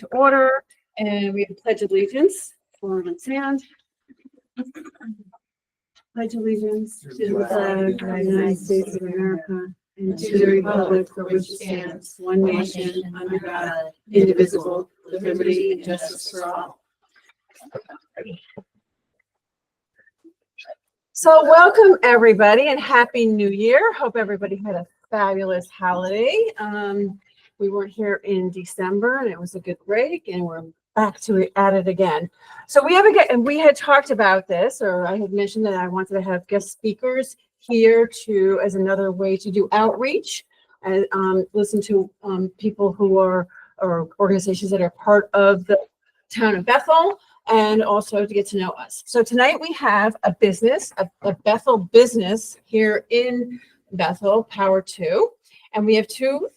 to order, and we have pledge allegiance. Let's stand. Pledge allegiance to the flag of the United States of America and to the republic for which it stands, one nation, under God, indivisible, with liberty and justice for all. So welcome everybody and Happy New Year. Hope everybody had a fabulous holiday. We weren't here in December and it was a good break, and we're back to it at it again. So we had talked about this, or I had mentioned that I wanted to have guest speakers here as another way to do outreach and listen to people who are, or organizations that are part of the town of Bethel, and also to get to know us. So tonight we have a business, a Bethel business here in Bethel, Power 2, and we have two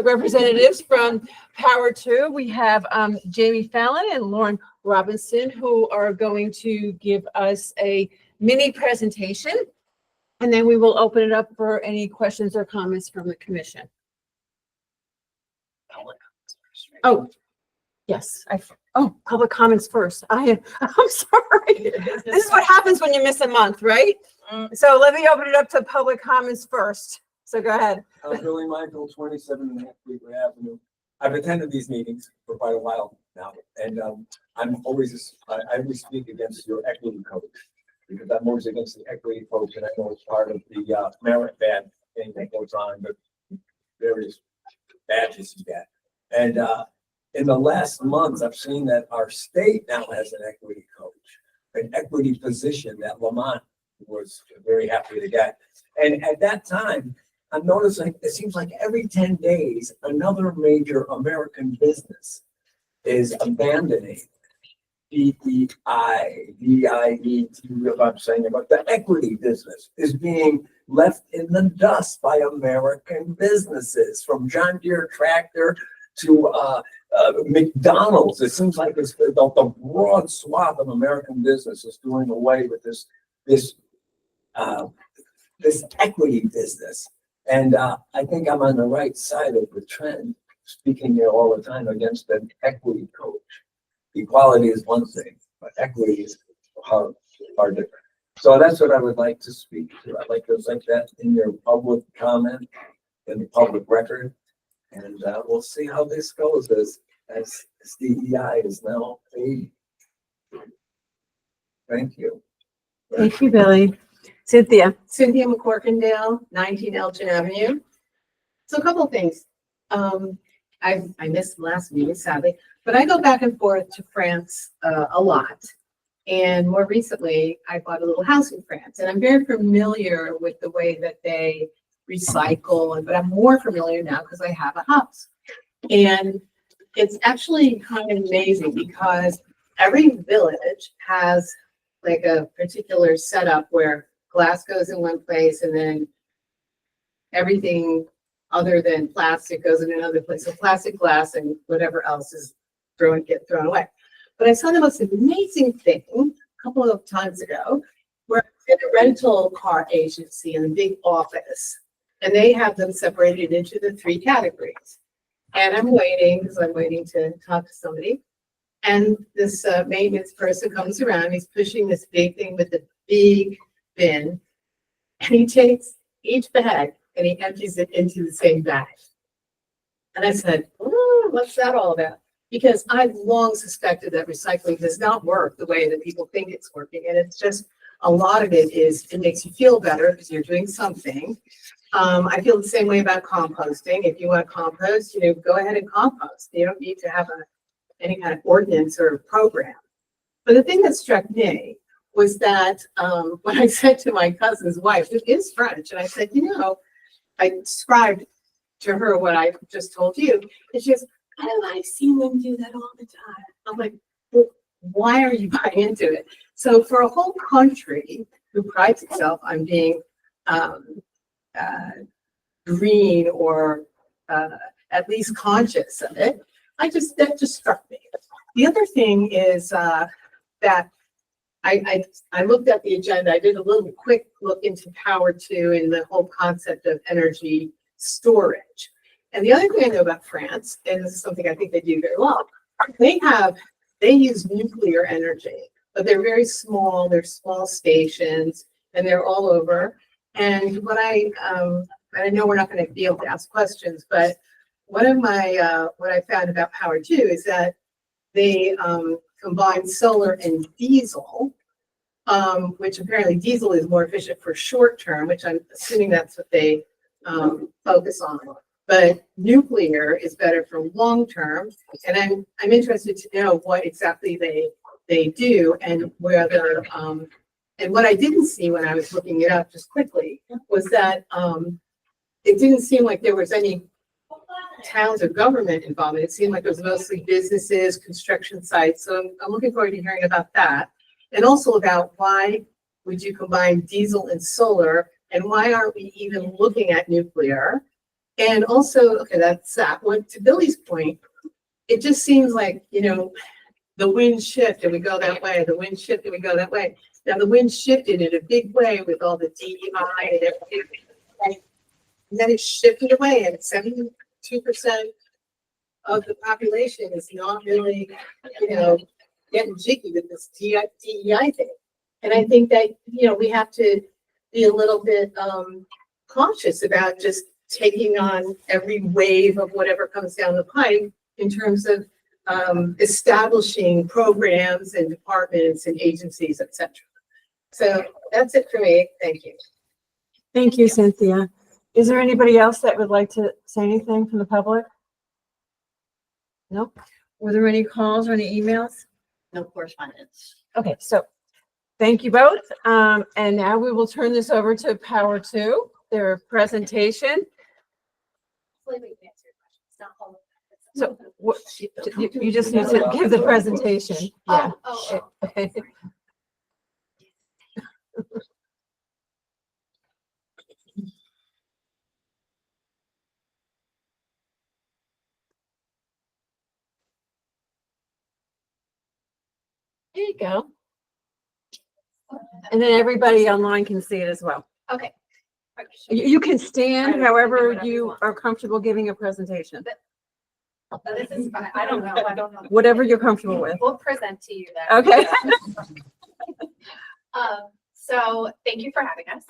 representatives from Power 2. We have Jamie Fallon and Lauren Robinson, who are going to give us a mini presentation, and then we will open it up for any questions or comments from the commission. Oh, yes. Public comments first. I'm sorry. This is what happens when you miss a month, right? So let me open it up to public comments first. So go ahead. Billy Michael, 27 Fleetwood Avenue. I've attended these meetings for quite a while now, and I always speak against your equity coach, because I'm always against the equity coach, and I know it's part of the merit band thing that goes on, but various badges you get. And in the last months, I've seen that our state now has an equity coach, an equity position that Lamont was very happy to get. And at that time, I'm noticing it seems like every 10 days, another major American business is abandoning DEI, if I'm saying about the equity business, is being left in the dust by American businesses, from John Deere tractor to McDonald's. It seems like it's the broad swath of American business is doing away with this equity business. And I think I'm on the right side of the trend, speaking here all the time against an equity coach. Equality is one thing, but equity is far different. So that's what I would like to speak to. I'd like to like that in your public comment, in the public record. And we'll see how this goes as DEI is now paid. Thank you. Thank you, Billy. Cynthia McCorkindale, 19 Elgin Avenue. So a couple of things. I missed the last meeting, sadly, but I go back and forth to France a lot. And more recently, I bought a little house in France, and I'm very familiar with the way that they recycle, but I'm more familiar now because I have a house. And it's actually kind of amazing because every village has like a particular setup where glass goes in one place and then everything other than plastic goes in another place. So plastic, glass, and whatever else is get thrown away. But I saw the most amazing thing a couple of times ago where I was in a rental car agency in a big office, and they have them separated into the three categories. And I'm waiting because I'm waiting to talk to somebody. And this maintenance person comes around, he's pushing this big thing with the big bin, and he takes each bag and he empties it into the same bag. And I said, oh, what's that all about? Because I've long suspected that recycling does not work the way that people think it's working. And it's just, a lot of it makes you feel better because you're doing something. I feel the same way about composting. If you want to compost, go ahead and compost. You don't need to have any kind of ordinance or program. But the thing that struck me was that when I said to my cousin's wife, who is French, and I said, I described to her what I just told you, and she goes, I've seen them do that all the time. I'm like, well, why are you buying into it? So for a whole country who prides itself on being green or at least conscious of it, that just struck me. The other thing is that I looked at the agenda. I did a little quick look into Power 2 and the whole concept of energy storage. And the other thing I know about France, and this is something I think they do very well, they use nuclear energy, but they're very small, they're small stations, and they're all over. And I know we're not gonna be able to ask questions, but one of my, what I found about Power Two is that they, combine solar and diesel, which apparently diesel is more efficient for short term, which I'm assuming that's what they, focus on. But nuclear is better for long term, and I'm interested to know what exactly they do and whether, and what I didn't see when I was looking it up just quickly was that, it didn't seem like there was any towns or government involvement. It seemed like it was mostly businesses, construction sites. So I'm looking forward to hearing about that. And also about why would you combine diesel and solar, and why aren't we even looking at nuclear? And also, okay, that's that. Well, to Billy's point, it just seems like, the wind shift and we go that way, the wind shift and we go that way. Now the wind shifted in a big way with all the DEI and everything. And then it shifted away, and 72% of the population is not really, getting jiggy with this DEI thing. And I think that, we have to be a little bit cautious about just taking on every wave of whatever comes down the pipe in terms of establishing programs and departments and agencies, etc. So that's it for me. Thank you. Thank you, Cynthia. Is there anybody else that would like to say anything from the public? Nope. Were there any calls or any emails? No correspondence. Okay, so thank you both. And now we will turn this over to Power Two, their presentation. So what, you just need to give the presentation. Yeah. Okay. There you go. And then everybody online can see it as well. Okay. You can stand however you are comfortable giving a presentation. This is fine. I don't know. Whatever you're comfortable with. We'll present to you then. Okay. So thank you for having us.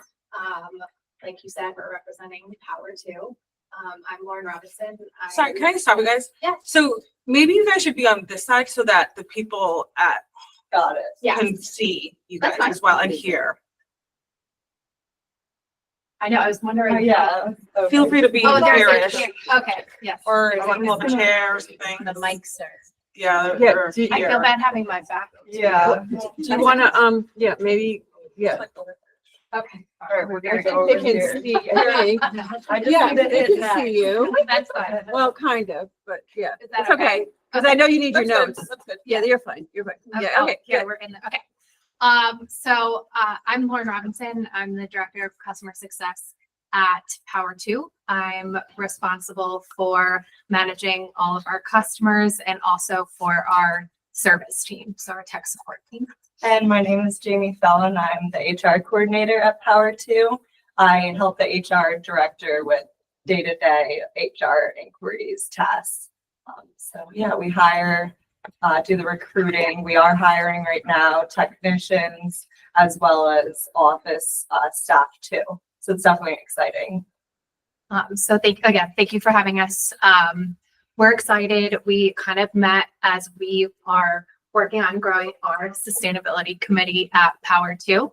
Like you said, we're representing Power Two. I'm Lauren Robinson. Sorry, can I stop you guys? Yeah. So maybe you guys should be on this side so that the people at Got it. Yeah, can see you That's guys fine. as well and hear. I know. I was wondering. Feel free to be Oh, there's here-ish, here. Okay. Yes. or if you want to pull up a chair or something. The mics are. Yeah. Yeah, or do you- I feel here. bad having my back. Do you want to, yeah, maybe, yeah. Okay. Alright, we're I gonna think go they over can here. see, okay. Yeah, they can see you. That's fine. Well, kind of, but yeah, Is that it's okay. Because I know you need your That's good, notes. that's good. Yeah, you're fine. You're fine. Yeah, Oh, okay, yeah, good. we're in the, okay. So I'm Lauren Robinson. I'm the Director of Customer Success at Power Two. I'm responsible for managing all of our customers and also for our service team, so our tech support team. And my name is Jamie Fallon. I'm the HR coordinator at Power Two. I help the HR director with day-to-day HR inquiries, tasks. So yeah, we hire, do the recruiting. We are hiring right now technicians as well as office staff too. So it's definitely exciting. So thank you for having us. We're excited. We kind of met as we are working on growing our sustainability committee at Power Two.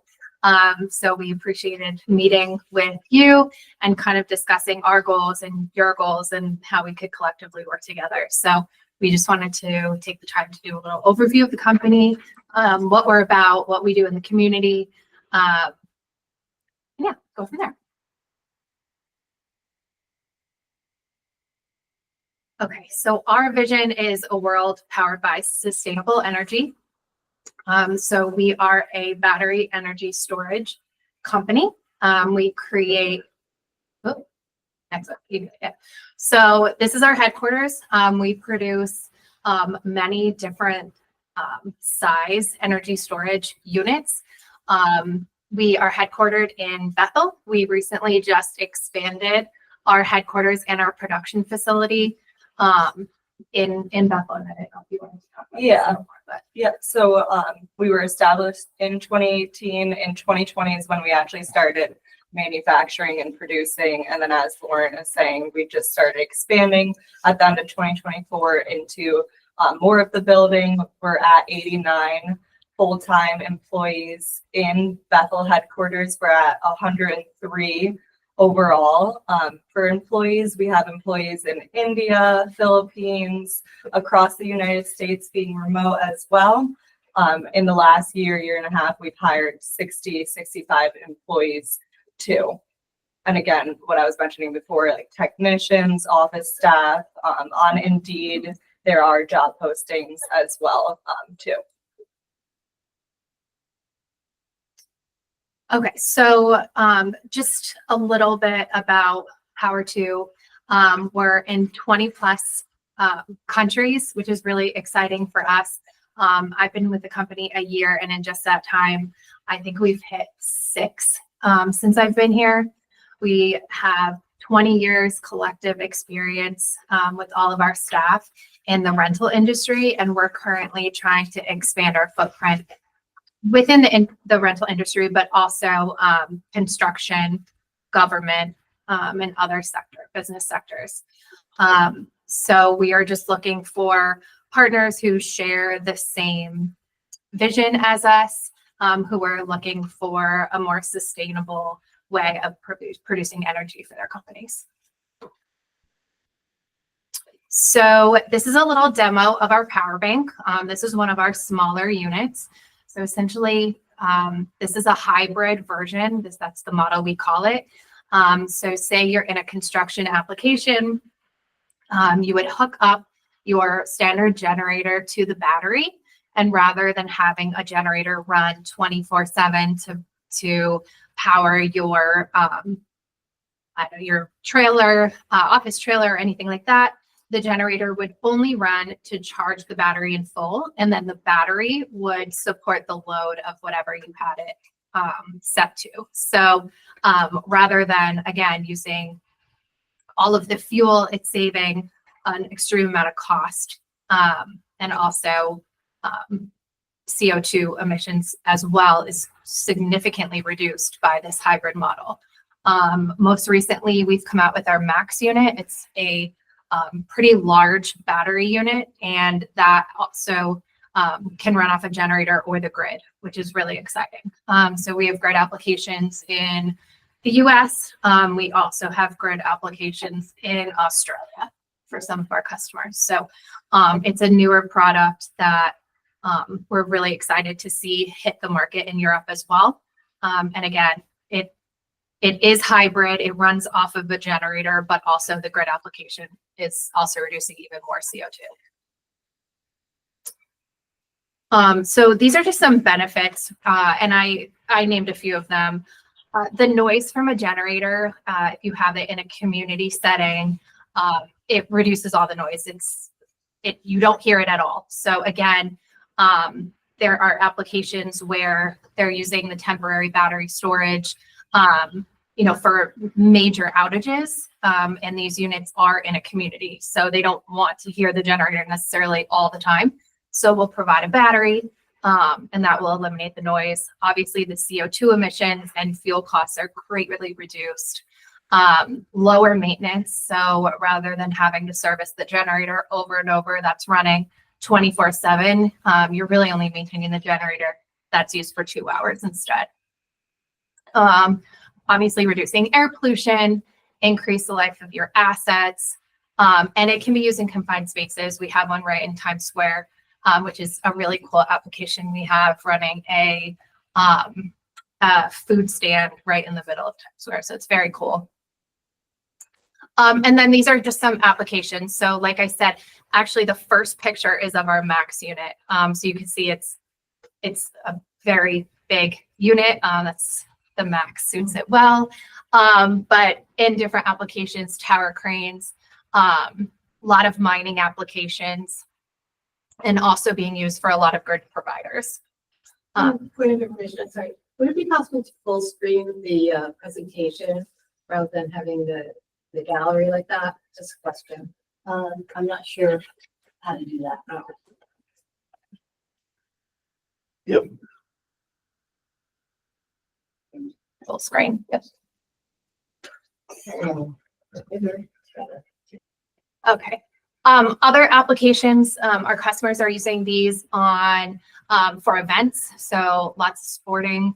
So we appreciated meeting with you and kind of discussing our goals and your goals and how we could collectively work together. So we just wanted to take the time to do a little overview of the company, what we're about, what we do in the community. Yeah, go from there. Okay, so our vision is a world powered by sustainable energy. So we are a battery energy storage company. We create, next up, yeah. So this is our headquarters. We produce many different size energy storage units. We are headquartered in Bethel. We recently just expanded our headquarters and our production facility in Bethel. And I don't know if you want to Yeah. But Yep. So we were established in 2018. In 2020 is when we actually started manufacturing and producing. And then as Lauren is saying, we just started expanding at the end of 2024 into more of the building. We're at 89 full-time employees in Bethel headquarters. We're at 103 overall. For employees, we have employees in India, Philippines, across the United States being remote as well. In the last year and a half, we've hired 65 employees too. And again, what I was mentioning before, like technicians, office staff, on Indeed, there are job postings as well too. okay, so just a little bit about Power 2. We're in 20 plus countries, which is really exciting for us. I've been with the company a year, and in just that time, I think we've hit 6 since I've been here. We have 20 years collective experience with all of our staff in the rental industry, and we're currently trying to expand our footprint within the rental industry, but also construction, government, and other business sectors. So we are just looking for partners who share the same vision as us, who are looking for a more sustainable way of producing energy for their companies. So this is a little demo of our power bank. This is one of our smaller units. So essentially, this is a hybrid version. That's the model we call it. So say you're in a construction application, you would hook up your standard generator to the battery. And rather than having a generator run 24/7 to power your, your trailer, office trailer, or anything like that, the generator would only run to charge the battery in full, and then the battery would support the load of whatever you had it set to. So rather than, again, using all of the fuel, it's saving an extreme amount of cost, and also CO2 emissions as well is significantly reduced by this hybrid model. Most recently, we've come out with our Max unit. It's a pretty large battery unit, and that also can run off a generator or the grid, which is really exciting. So we have grid applications in the US. We also have grid applications in Australia for some of our customers. So it's a newer product that we're really excited to see hit the market in Europe as well. And again, it is hybrid. It runs off of a generator, but also the grid application is also reducing even more CO2. So these are just some benefits, and I named a few of them. The noise from a generator, if you have it in a community setting, it reduces all the noise. You don't hear it at all. So again, there are applications where they're using the temporary battery storage, for major outages, and these units are in a community, so they don't want to hear the generator necessarily all the time. So we'll provide a battery, and that will eliminate the noise. Obviously, the CO2 emissions and fuel costs are greatly reduced. Lower maintenance, so rather than having to service the generator over and over that's running 24/7, you're really only maintaining the generator that's used for 2 hours instead. Obviously reducing air pollution, increase the life of your assets, and it can be used in confined spaces. We have one right in Times Square, which is a really cool application. We have running a food stand right in the middle of Times Square, so it's very cool. And then these are just some applications. So like I said, actually the first picture is of our Max unit. So you can see it's a very big unit. That's the Max suits it well. But in different applications, tower cranes, a lot of mining applications, and also being used for a lot of grid providers. Point of information, sorry. Would it be possible to full screen the presentation rather than having the gallery like that? Just a question. I'm not sure how to do that. Yep. Full screen. Yep. Okay. Other applications, our customers are using these on for events. So lots of sporting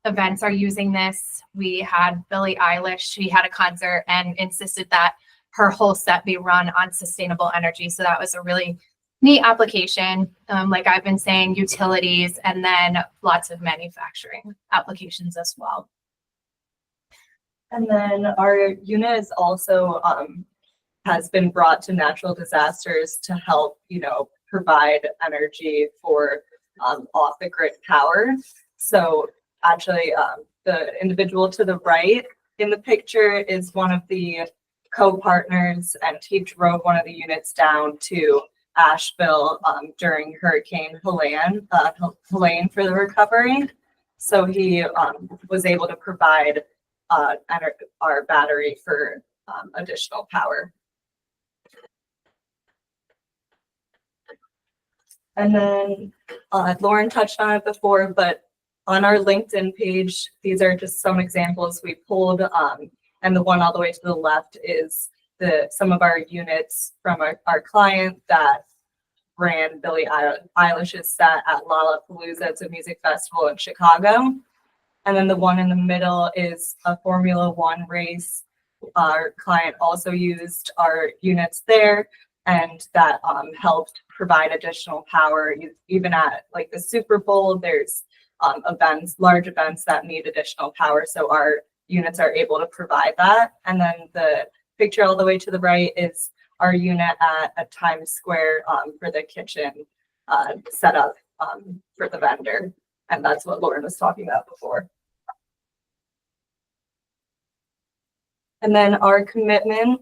events are using this. We had Billie Eilish. She had a concert and insisted that her whole set be run on sustainable energy. So that was a really neat application. Like I've been saying, utilities, and then lots of manufacturing applications as well. And then our unit is also has been brought to natural disasters to help, provide energy for off the grid power. So actually, the individual to the right in the picture is one of the co-partners, and he drove one of the units down to Asheville during Hurricane Helene for the recovery. So he was able to provide our battery for additional power. And then Lauren touched on it before, but on our LinkedIn page, these are just some examples we pulled. And the one all the way to the left is some of our units from our client that ran Billie Eilish's set at Lollapalooza. It's a music festival in Chicago. And then the one in the middle is a Formula One race. Our client also used our units there, and that helped provide additional power. Even at like the Super Bowl, there's large events that need additional power. So our units are able to provide that. And then the picture all the way to the right is our unit at Times Square for the kitchen setup for the vendor. And that's what Lauren was talking about before. And then our commitment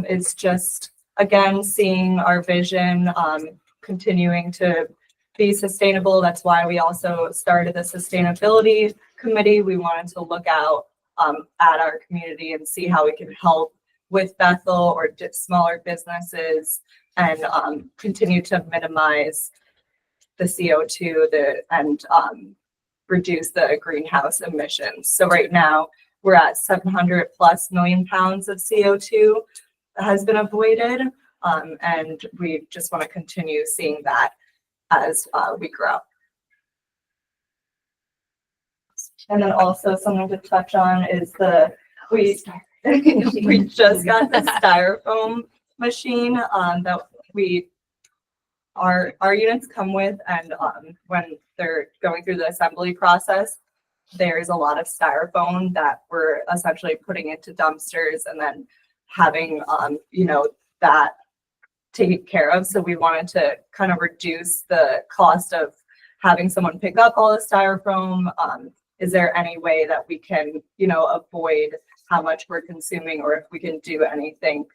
is just, again, seeing our vision, continuing to be sustainable. That's why we also started the sustainability committee. We wanted to look out at our community and see how we can help with Bethel or smaller businesses and continue to minimize the CO2 and reduce the greenhouse emissions. So right now we're at 700+ million pounds of CO2 that has been avoided. And we just want to continue seeing that as we grow. And then also something to touch on is we just got the styrofoam machine that our units come with, and when they're going through the assembly process, there's a lot of styrofoam that we're essentially putting into dumpsters and then having that taken care of. So we wanted to kind of reduce the cost of having someone pick up all the styrofoam. Is there any way that we can, avoid how much we're consuming, or if we can do anything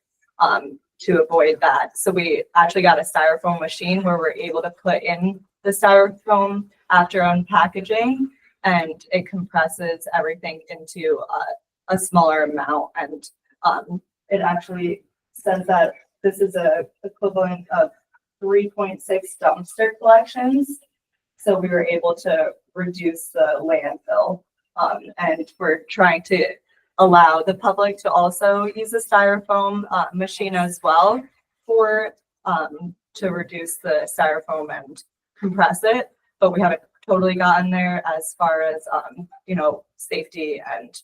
to avoid that? So we actually got a styrofoam machine where we're able to put in the styrofoam after unpackaging, and it compresses everything into a smaller amount. And it actually says that this is a equivalent of 3.6 dumpster collections. So we were able to reduce the landfill, and we're trying to allow the public to also use the styrofoam machine as well to reduce the styrofoam and compress it. But we haven't totally gotten there as far as safety and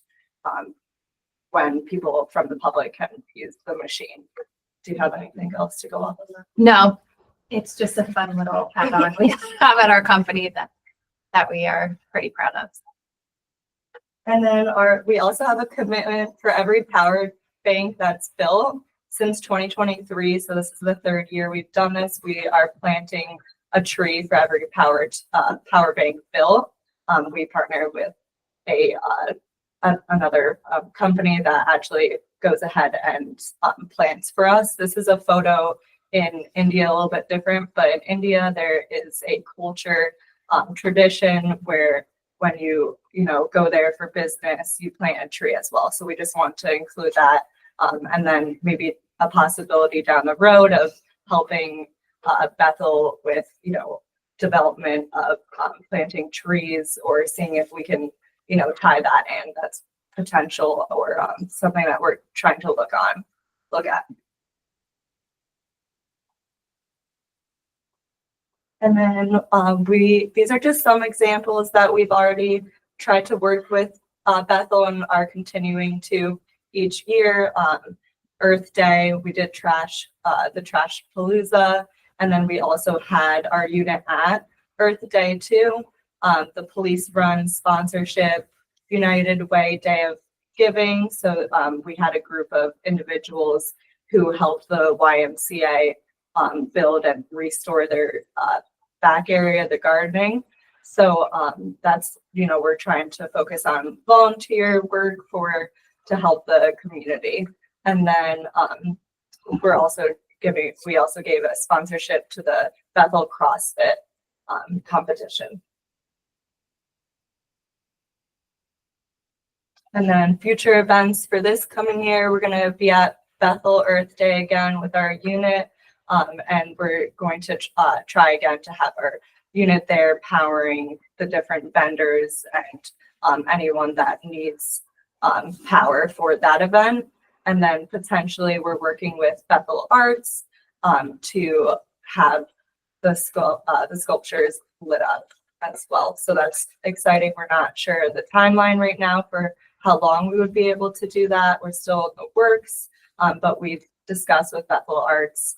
when people from the public can use the machine. Do you have anything else to go off of that? No, it's just a fun little add-on we have at our company that we are pretty proud of. And then we also have a commitment for every power bank that's built since 2023. So this is the third year we've done this. We are planting a tree for every power bank built. We partner with another company that actually goes ahead and plants for us. This is a photo in India, a little bit different, but in India there is a culture tradition where when you go there for business, you plant a tree as well. So we just want to include that, and then maybe a possibility down the road of helping Bethel with development of planting trees or seeing if we can, you know, tie that in. That's potential or something that we're trying to look at. And then these are just some examples that we've already tried to work with Bethel and are continuing to each year. Earth Day, we did the Trash Palooza, and then we also had our unit at Earth Day too. The police run sponsorship, United Way Day of Giving. So we had a group of individuals who helped the YMCA build and restore their back area, the gardening. So that's, you know, we're trying to focus on volunteer work to help the community. And then we also gave a sponsorship to the Bethel CrossFit competition. And then future events for this coming year, we're going to be at Bethel Earth Day again with our unit. And we're going to try again to have our unit there powering the different vendors and anyone that needs power for that event. And then potentially we're working with Bethel Arts to have the sculptures lit up as well. So that's exciting. We're not sure the timeline right now for how long we would be able to do that. We're still in the works, but we've discussed with Bethel Arts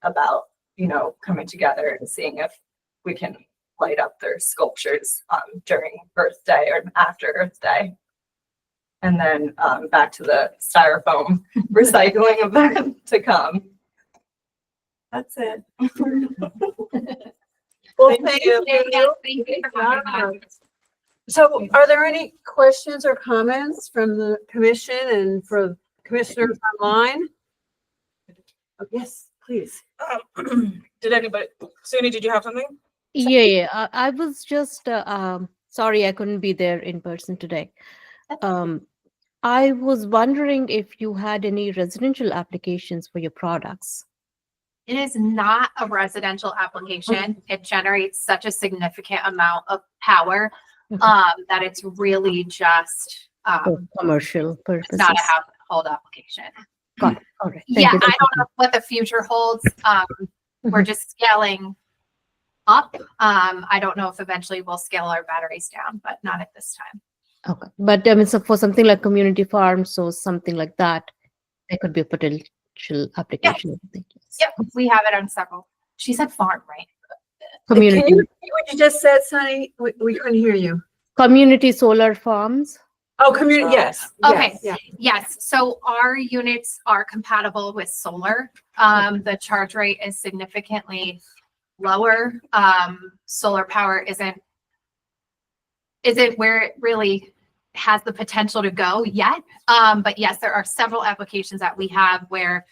about, you know, coming together and seeing if we can light up their sculptures during Earth Day or after Earth Day. And then back to the styrofoam recycling event to come. That's it. Well, thank you. Thank you for coming back. So are there any questions or comments from the commission and for commissioners online? Oh, yes, please. Did anybody, Suni, did you have something? Yeah. I was just sorry I couldn't be there in person today. I was wondering if you had any residential applications for your products. It is not a residential application. It generates such a significant amount of power that it's really just For commercial it's purposes. not a household application. Got it. All right. Yeah, Thank I you. don't know what the future holds. We're just scaling up. I don't know if eventually we'll scale our batteries down, but not at this time. Okay. But I mean, so for something like community farms or something like that, there could be a potential application. I think. Yep, we have it on several. She said farm, right? Community, Can you repeat what you just said, Sunny? We couldn't hear you. community solar farms. Oh, community, yes. Okay. Yes, yeah. Yes, so our units are compatible with solar. The charge rate is significantly lower. Solar power isn't where it really has the potential to go yet. But yes, there are several applications that we have where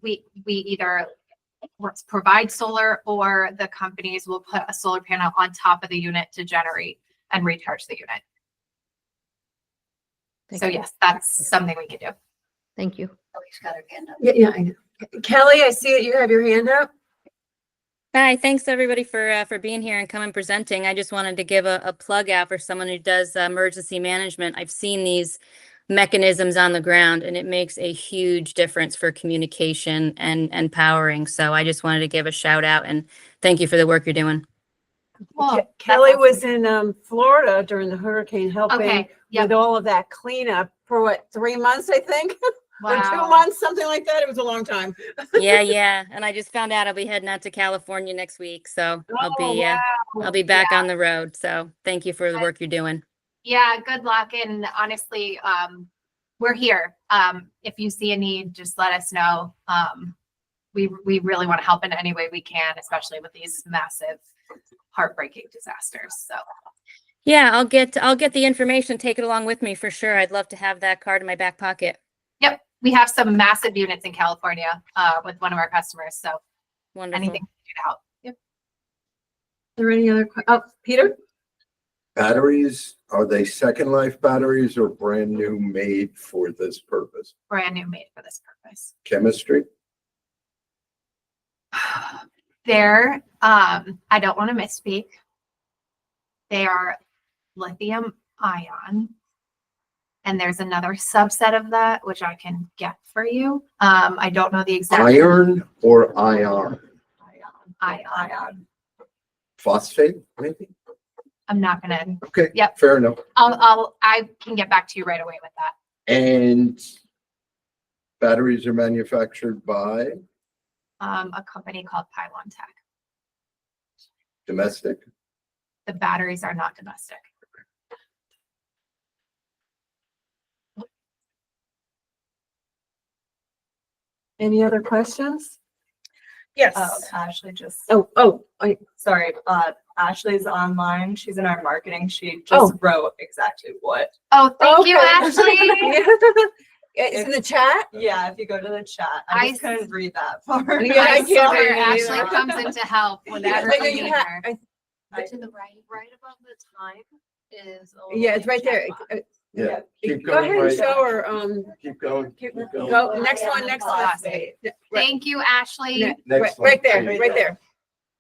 we either provide solar or the companies will put a solar panel on top of the unit to generate and recharge the unit. Thank So you. yes, that's something we can do. Thank you. Yeah, I know. Kelly, I see that you have your hand up. Hi, thanks everybody for being here and coming presenting. I just wanted to give a plug out for someone who does emergency management. I've seen these mechanisms on the ground and it makes a huge difference for communication and powering. So I just wanted to give a shout out and thank you for the work you're doing. Well, Kelly that's was in Florida during the hurricane helping Okay, yep. with all of that cleanup for what, 3 months, I think? Or 2 Wow. months, something like that. It was a long time. Yeah. And I just found out I'll be heading out to California next week. So I'll be back on the road. So thank you for the work you're doing. Yeah, good luck. And honestly, we're here. If you see a need, just let us know. We really want to help in any way we can, especially with these massive, heartbreaking disasters. So Yeah, I'll get the information, take it along with me for sure. I'd love to have that card in my back pocket. yep, we have some massive units in California with one of our customers. So Wonderful. anything to help. Yep. Are there any other, Peter? Batteries, are they Second Life batteries or brand new made for this purpose? Brand new made for this purpose. Chemistry? They're, I don't want to misspeak. They are lithium ion. And there's another subset of that, which I can get for you. I don't know the exact. Iron or ion? Ion. Phosphate, maybe? I'm not gonna, Okay. Yep. Fair enough. I can get back to you right away with that. And batteries are manufactured by A company called Pylon Tech. domestic? The batteries are not domestic. Any other questions? Yes. Ashley just, Sorry, Ashley's online. She's in our marketing. She Oh. just wrote exactly what. Oh, thank you, Okay. Ashley. It's in the chat? Yeah, if you go to the chat, I I just couldn't read that part. Yeah, I I can't swear, read it Ashley either. comes in to help whenever I know we you need ha- her. I- to the right above the time is. Yeah, it's right there. Yeah. Keep Go going ahead and right. show her, Keep going. keep- Keep going. go, next one. Right, Thank you, Ashley. right, Next one. right there, you right go. there.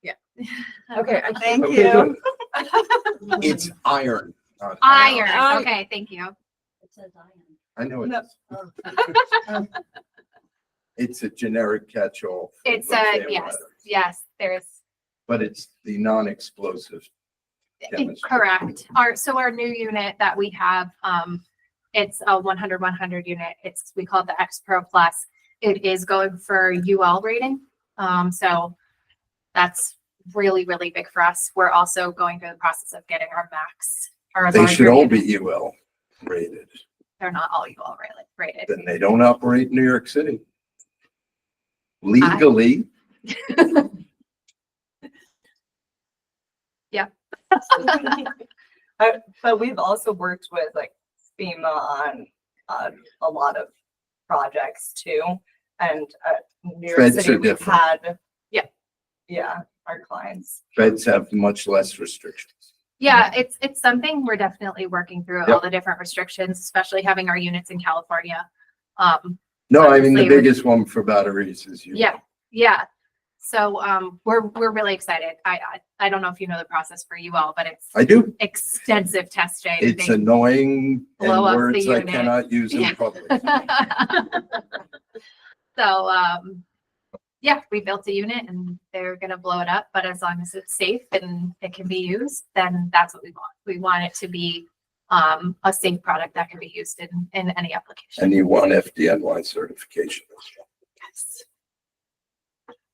Yeah. Okay. Thank Okay, you. good. It's iron. not Iron. Um, Okay, thank you. It says iron. I know it No. is. It's a generic catch-all. for It's lithium yes, batteries, yes, there's But it's the non-explosive chemistry. correct. Our new unit that we have, it's a 100 unit. We call it the X Pro Plus. It is going for UL rating. So that's really, really big for us. We're also going through the process of getting our max. Our They should larger all unit. be UL rated. They're not all UL rated. Then they don't operate in New York City. Legally, But we've also worked with like FEMA on a lot of projects too. And New York Feds City, are we've different. had. Yeah. Yeah, our clients. feds have much less restrictions. Yeah, it's something we're definitely working through all Yep. the different restrictions, especially having our units in California. No, I mean, the Obviously, biggest one for batteries is UL. Yeah. So we're really excited. I don't know if you know the process for UL, but it's I do. extensive testing. It's They- annoying and blow up the words I unit. cannot use in Yeah. public. So yeah, we built a unit and they're gonna blow it up, but as long as it's safe and it can be used, then that's what we want. We want it to be a safe product that can be used in any application. And you want FDNY certification. Yes.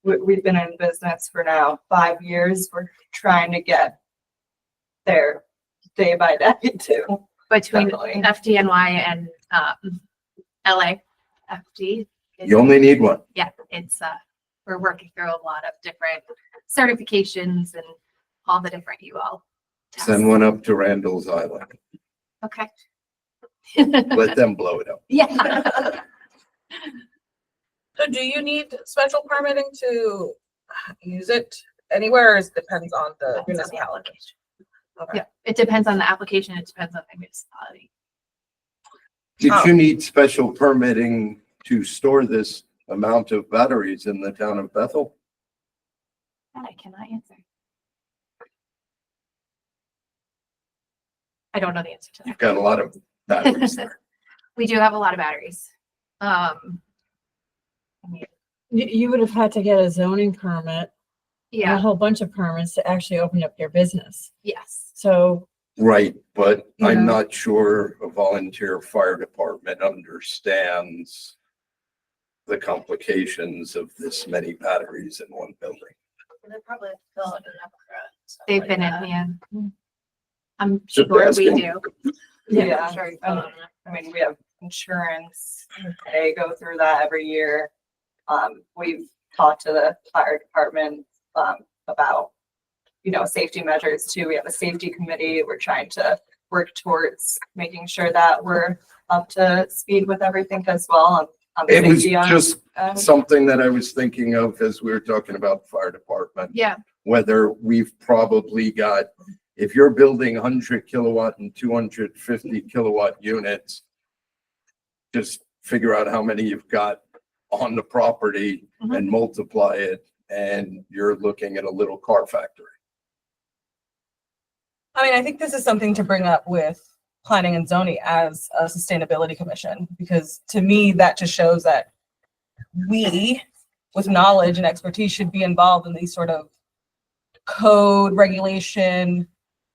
We've been in business for now 5 years. We're trying to get there day by day too. Between Definitely. FDNY and LA FD. You only need one. Yeah, it's we're working through a lot of different certifications and all the different UL tests. Send one up to Randall's Island. Okay. Let them blow it up. Yeah. So do you need special permitting to use it anywhere, or it depends on the municipality? Okay. Yeah, it depends on the application. It depends on the municipality. Did Oh. you need special permitting to store this amount of batteries in the town of Bethel? That I cannot answer. I don't know the answer to You've got a lot of batteries that. there. We do have a lot of batteries. I mean, You would have had to get a zoning permit, a yeah, whole bunch of permits to actually open up your business. yes. So, Right, but Yeah. I'm not sure a volunteer fire department understands the complications of this many batteries in one building. They probably fill it in. They've been in, yeah. I'm Just sure we asking. do. Yeah. Sure. I mean, we have insurance. They go through that every year. We've talked to the fire department, about, safety measures too. We have a safety committee. We're trying to work towards making sure that we're up to speed with everything as well. on It was safety on- just um, something that I was thinking of as we were talking about the fire department. Yeah, Whether we've probably got, if you're building 100 kilowatt and 250 kilowatt units, just figure out how many you've got on the property Mhm. and multiply it and you're looking at a little car factory. I mean, I think this is something to bring up with planning and zoning as a sustainability commission, because to me, that just shows that we, with knowledge and expertise, should be involved in these sort of code regulation,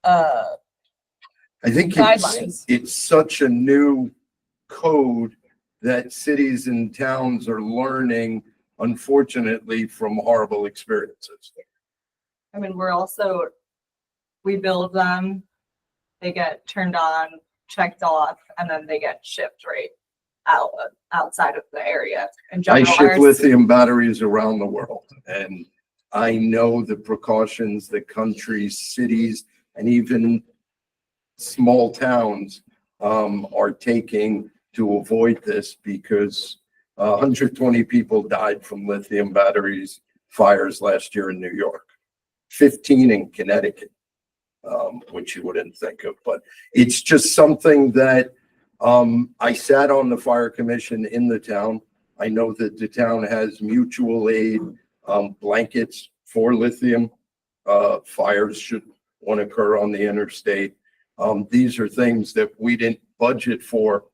I think guidelines. it's such a new code that cities and towns are learning, unfortunately, from horrible experiences. I mean, we build them, they get turned on, checked off, and then they get shipped right outside of the area. In I general, ship ours- lithium batteries around the world, and I know the precautions that countries, cities, and even small towns are taking to avoid this, because 120 people died from lithium batteries fires last year in New York, 15 in Connecticut, which you wouldn't think of, but it's just something that I sat on the fire commission in the town. I know that the town has mutual aid blankets for lithium. Fires should won't occur on the interstate. These are things that we didn't budget for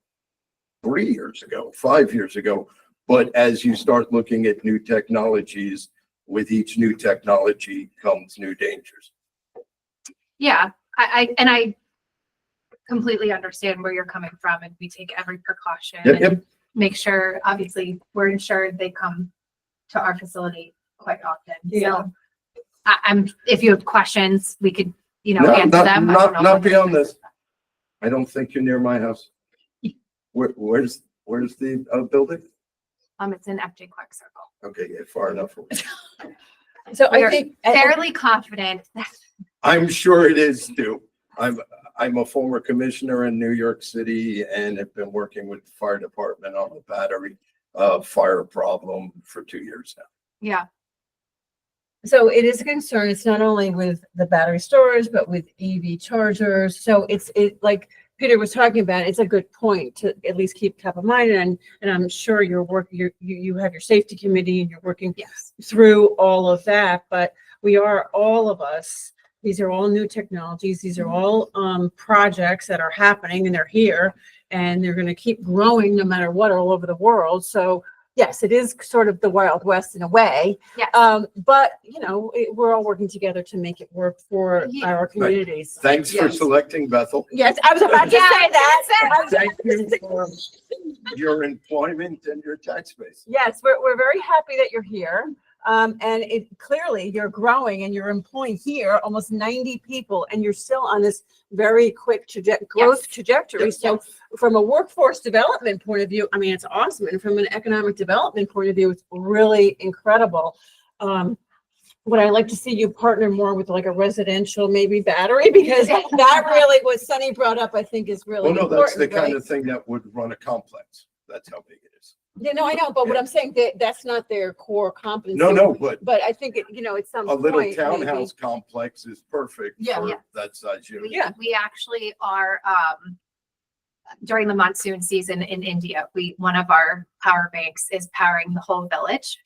3 years ago, 5 years ago. But as you start looking at new technologies, with each new technology comes new dangers. Yeah, I completely understand where you're coming from, and we take every precaution Yep, and make sure, obviously, we're ensured they come to our facility quite often. Yeah. So I'm, if you have questions, we could, No, answer them. I don't know not if- beyond this. I don't think you're near my house. Where's the building? It's in FJ Clark Circle. Okay, yeah, far enough. So We I are think, fairly confident that I'm sure it is, Stu. I'm a former commissioner in New York City and have been working with the fire department on the battery fire problem for 2 years now. yeah. so it is a concern. It's not only with the battery storage, but with EV chargers. So it like Peter was talking about, it's a good point to at least keep top of mind. And I'm sure you're working, you have your safety committee and you're working Yes. through all of that. But we are, all of us, these are all new technologies. These are all projects that are happening, and they're here, and they're going to keep growing no matter what, all over the world. So yes, it is sort of the Wild West in a way. Yes. But we're all working together to make it work for Yeah. our communities. Thanks for Yes. selecting Bethel. Yes, I was about to Yeah, say that. Thank you for your employment and your tax base. Yes, we're very happy that you're here. And it clearly you're growing and you're employing here almost 90 people, and you're still on this very quick growth trajectory. Yes. So from a workforce development point of view, I mean, it's awesome. And from an economic development point of view, it's really incredible. Would I like to see you partner more with like a residential maybe battery? Because that really what Sunny brought up, I think is really Well, no, important. that's the kind right? of thing that would run a complex. That's how big it is. Yeah, no, I know, but what I'm saying, that's not their core competency. No, but I think at some a little point, maybe- townhouse complex is perfect Yeah. for Yeah. that size unit. We actually are, during the monsoon season in India, one of our power banks is powering the whole village,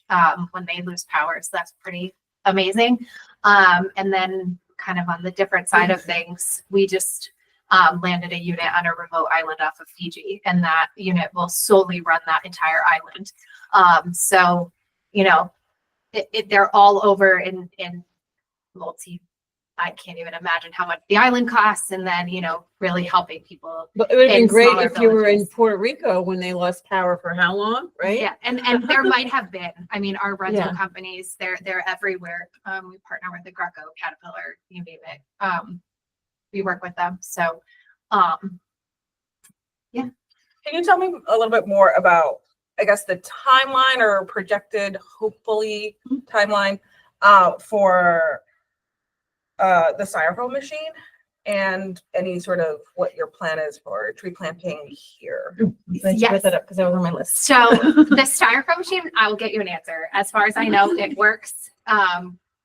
when they lose power. So that's pretty amazing. And then kind of on the different side of things, we just landed a unit on a remote island off of Fiji, and that unit will solely run that entire island. So, they're all over in I can't even imagine how much the island costs, and then, really helping people. But it would have been in great smaller if you were in villages. Puerto Rico when they lost power for how long, right? Yeah, and there might have been, I mean, our rental Yeah. companies, they're everywhere. We partner with the Greco, Caterpillar, you name it. We work with them. So, Can you tell me a little bit more about, I guess, the timeline or projected, hopefully, timeline for the styrofoam machine, and any sort of what your plan is for tree planting here? Glad you Yes. brought that up because that was on my list. so the styrofoam machine, I will get you an answer. As far as I know, it works.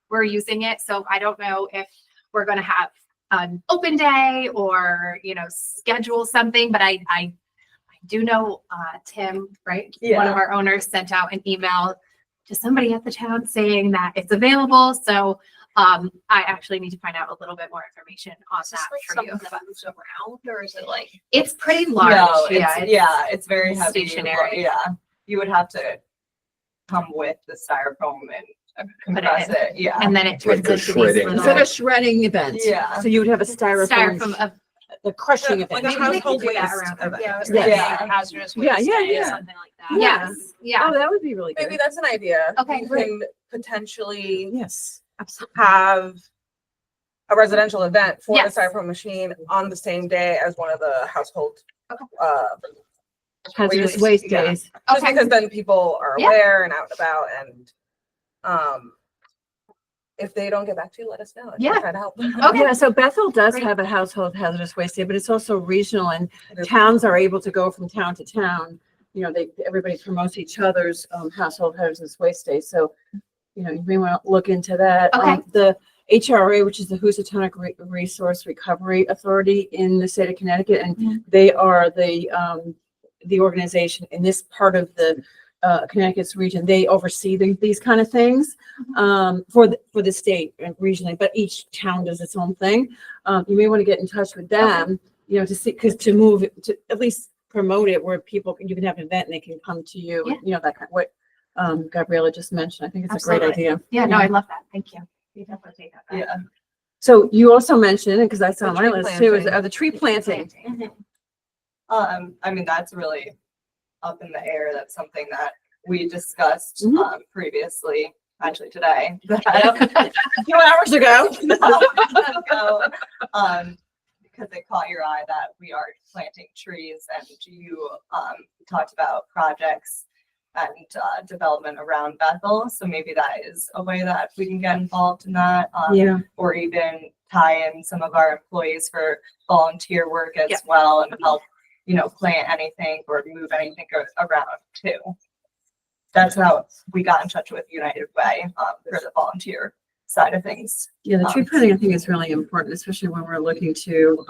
We're using it. So I don't know if we're going to have an open day or, schedule something, but I do know Tim, right? Yeah. One of our owners sent out an email to somebody at the town saying that it's available. So I actually need to find out a little bit more information on that for you. moves around, or is it like? It's pretty large. No, Yeah. it's very heavy. stationary. Yeah, you would have to come with the styrofoam and compress in. it. Yeah. And then it turns Like a into these shredding. little Instead of shredding event. Yeah. So you would have a styrofoam, styrofoam of the crushing Like event. a Maybe we could household do that waste around event. Yeah, I was Yes. thinking Yeah. hazardous Yeah, waste yeah, day, yeah. something like that. yes. Yeah. Oh, that would be really Maybe good. that's an idea. Okay, We great. can potentially Yes. have a residential event for Yes. the styrofoam machine on the same day as one of the household. Okay. Hazardous Waste, waste yeah. days. Just Okay. because then people are Yeah. aware and out and about, and if they don't get back to you, let us know. Yeah. Try to help. Okay. Yeah, so Bethel does Great. have a household hazardous waste day, but it's also regional, and towns are able to go from town to town. You know, everybody promotes each other's household hazardous waste day, so, you know, you may want to look into that. Okay. The HRA, which is the Housatonic Resource Recovery Authority in the state of Connecticut, and they are the organization in this part of the Connecticut's region. They oversee these kind of things for the state and regionally, but each town does its own thing. You may want to get in touch with them, you know, to see, because to move it, to at least promote it where you can have an event and they can come to you, Yeah. you know, that kind of what Gabriella just mentioned. I think it's a great Absolutely. idea. Yeah, no, I love that. Thank you. We definitely take that back. Yeah. So you also mentioned, because I saw The on my tree list too, is planting. the tree planting. I mean, that's really up in the air. That's something that we discussed Mhm. Previously, actually today. A few hours ago. Go, because it caught your eye that we are planting trees, and you talked about projects and development around Bethel. So maybe that is a way that we can get involved in that. Yeah. Or even tie in some of our employees for volunteer work as Yeah. well, and help, you know, plant anything or move anything around too. That's how we got in touch with United Way for the volunteer side of things. Yeah, the tree planting I think is really important, especially when we're looking to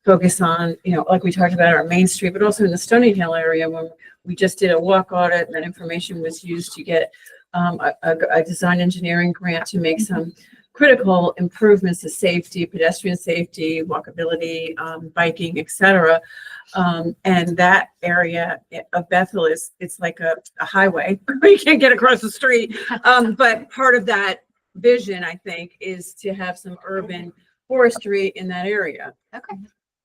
focus on, you know, like we talked about our Main Street, but also in the Stony Hill area when we just did a walk audit and that information was used to get a design engineering grant to make some critical improvements to safety, pedestrian safety, walkability, biking, etc. And that area of Bethel it's like a highway. You can't get across the street. But part of that vision, I think, is to have some urban forestry in that area. Okay.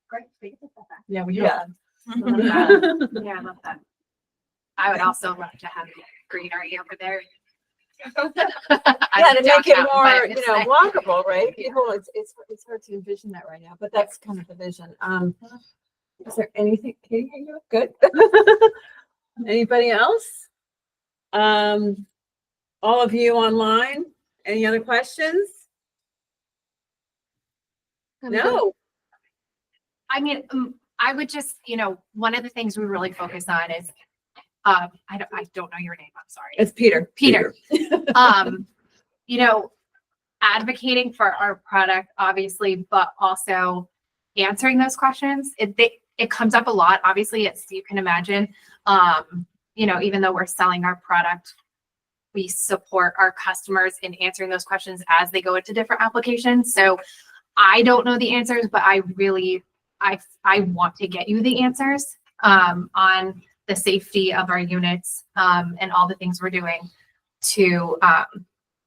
Great. We can put that back. Yeah, we Yeah. Yeah, I love that. I would also love to have greenery over there. Yeah, to make it Downtown, more, but you it's know, nice. walkable, right? People, it's hard to envision that right now, but that's kind of the vision. Is there anything, Katie, are you good? Anybody else? All of you online, any other questions? I'm good. No. I mean, I would just, you know, one of the things we really focus on is, I don't know your name. I'm sorry. It's Peter. Peter. You know, advocating for our product, obviously, but also answering those questions. It comes up a lot. Obviously, you can imagine, you know, even though we're selling our product, we support our customers in answering those questions as they go into different applications. So I don't know the answers, but I want to get you the answers on the safety of our units and all the things we're doing to,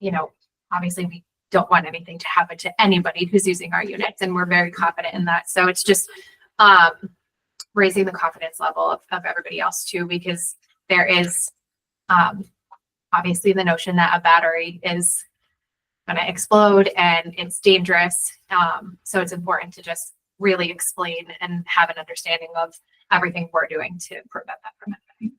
you know, obviously we don't want anything to happen to anybody who's using our units, and we're very confident in that. So it's just raising the confidence level of everybody else too, because there is obviously the notion that a battery is going to explode and it's dangerous. So it's important to just really explain and have an understanding of everything we're doing to prevent that from happening.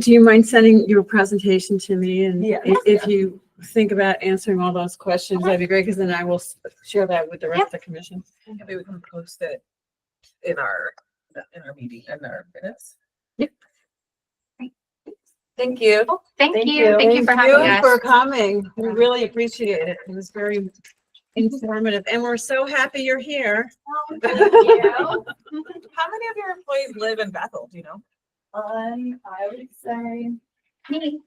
Do you mind sending your presentation to me? And Yeah. if you think about answering all those questions, that'd be great, because then I will share that with the rest of the commission. Maybe we can post it in our meeting, in our minutes. Yep. Thank you. Thank Thank you. you. Thank you for having us. for coming. We really appreciate it. It was very informative, and we're so happy you're here. How many of your employees live in Bethel? Do you know? I would say Me.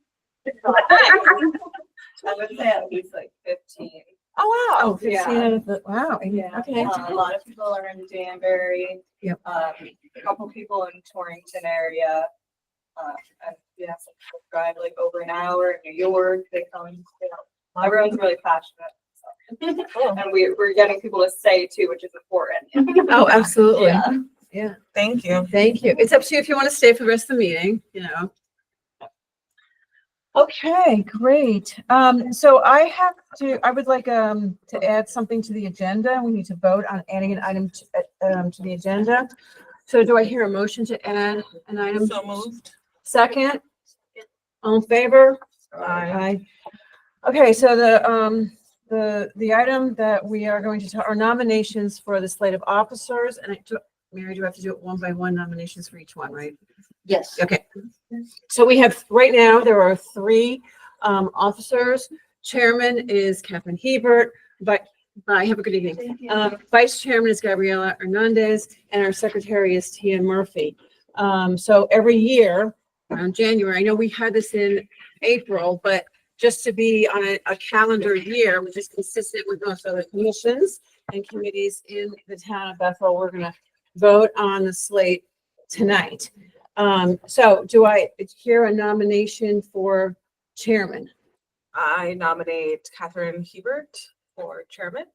I would say at least like 15. Oh, Oh, wow. 15 Yeah. out of the, wow. Yeah. Okay. A lot of people are in Danbury. Yep. A couple people in Torrington area. And we have some people drive like over an hour in New York. They come, everyone's really passionate. So. And we're getting people to stay too, which is important. Oh, absolutely. Yeah. Yeah. Thank you. Thank you. It's up to you if you want to stay for the rest of the meeting, you know. Okay, great. So I would like, to add something to the agenda. We need to vote on adding an item to the agenda. So do I hear a motion to add an item? So moved. Second? All in favor? Aye. Okay, so the item that we are going to talk are nominations for the slate of officers, and Mary, do I have to do it one by one, nominations for each one, right? Yes. Okay. So we have, right now, there are 3 officers. Chairman is Catherine Hebert, but have a good evening. Vice Chairman is Gabriela Hernandez, and our Secretary is Tia Murphy. So every year around January, I know we had this in April, but just to be on a calendar year, which is consistent with most other commissions and committees in the town of Bethel, we're going to vote on the slate tonight. So do I hear a nomination for chairman? I nominate Catherine Hebert for chairman.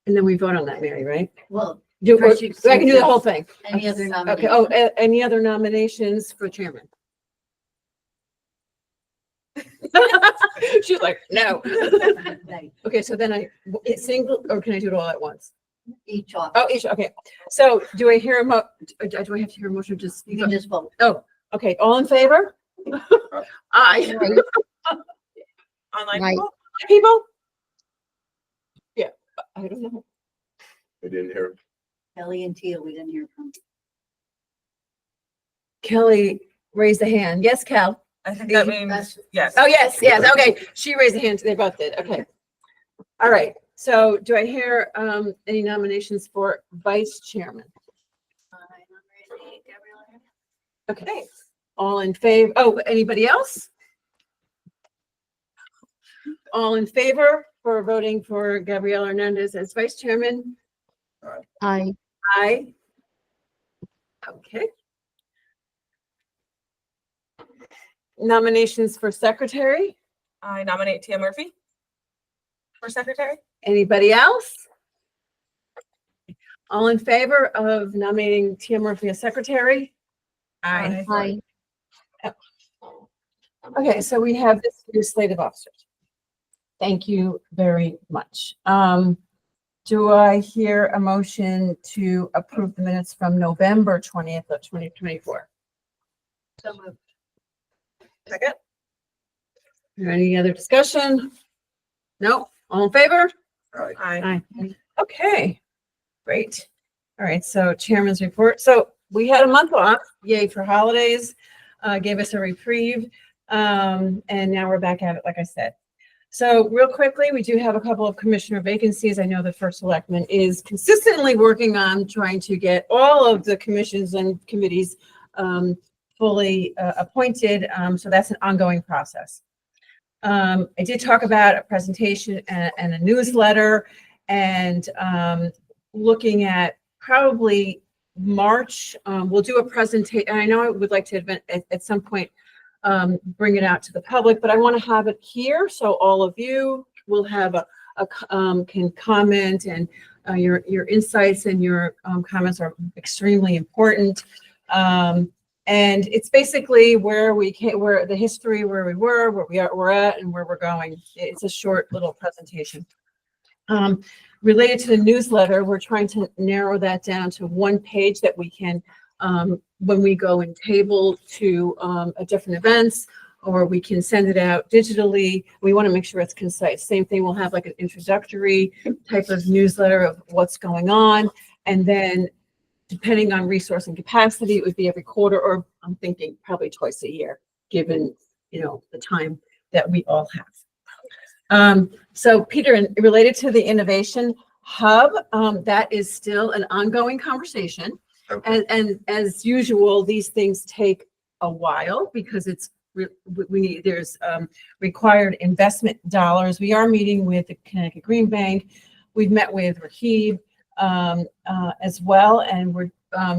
And then we vote on that, Mary, right? Well, I First you- can do the whole thing. any other Okay. nomination? Oh, any other nominations for chairman? She's like, no. Okay, so then it's single, or can I do it all at once? Each off. Oh, each, okay. So do I hear do I have to hear a motion to speak? You can just vote. Oh, okay, all in favor? Aye. Online Right. people? People? Yeah, I don't know. I didn't hear. Kelly and Tia, we didn't hear from. Kelly raised a hand. Yes, Kel? I think that means, yes. Oh, yes, okay. She raised a hand. They both did. Okay. All right. So do I hear any nominations for vice chairman? Okay. All in favor? Oh, anybody else? All in favor for voting for Gabriela Hernandez as vice chairman? I Aye. Okay. Nominations for secretary? I nominate Tia Murphy for secretary. Anybody else? All in favor of nominating Tia Murphy as secretary? Aye. I Okay, so we have this new slate of officers. Thank you very much. Do I hear a motion to approve the minutes from November 20th of 2024? So moved. Second. Any other discussion? No? All in favor? Aye. Aye. Okay, great. All right, so chairman's report. So we had a month off, yay for holidays, gave us a reprieve. And now we're back at it, like I said. So real quickly, we do have a couple of commissioner vacancies. I know the first selectman is consistently working on trying to get all of the commissions and committees fully appointed. So that's an ongoing process. I did talk about a presentation and a newsletter, and looking at probably March, we'll do a presentation. I know I would like to at some point bring it out to the public, but I want to have it here so all of you will have can comment, and your insights and your comments are extremely important. And it's basically where the history, where we were, we're at, and where we're going. It's a short little presentation. Related to the newsletter, we're trying to narrow that down to one page that we can, when we go and table to different events, or we can send it out digitally. We want to make sure it's concise. Same thing, we'll have like an introductory type of newsletter of what's going on, and then depending on resource and capacity, it would be every quarter, or I'm thinking probably twice a year, given, the time that we all have. So Peter, related to the Innovation Hub, that is still an ongoing conversation. Okay. And as usual, these things take a while because it's we need, there's required investment dollars. We are meeting with the Connecticut Green Bank. We've met with Rahib as well, and we're,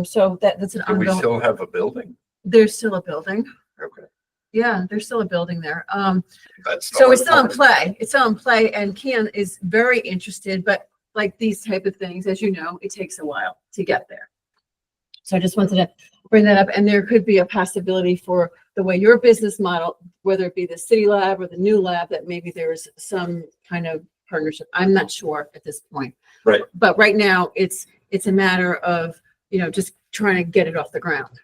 so that's an Do we ongoing, still have a building? there's still a building. Okay. Yeah, there's still a building there. That's. So not it's still in part of- play. It's still in play, and Keon is very interested, but like these type of things, as you know, it takes a while to get there. So I just wanted to bring that up, and there could be a possibility for the way your business model, whether it be the city lab or the new lab, that maybe there's some kind of partnership. I'm not sure at this point. Right. But right now, it's a matter of, just trying to get it off the ground.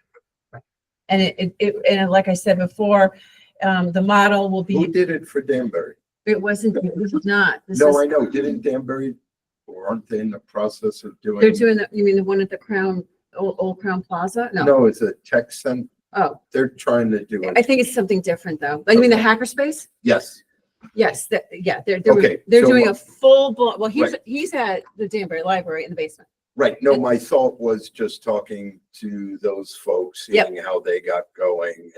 And and like I said before, the model will Who be, did it for Danbury? it was not. This No, is- I know, didn't Danbury, or aren't they in the process of doing? They're doing you mean the one at the Crown, Old Crown Plaza? No. No, it's a tech center. Oh, They're trying to do I it. think it's something different though. Like, you mean the Okay. hackerspace? Yes, Yes, they're Okay, they're so doing my- a full blown, well, Right. he's at the Danbury Library in the basement. right. No, my thought was just talking to those folks, Yep. seeing how they got going.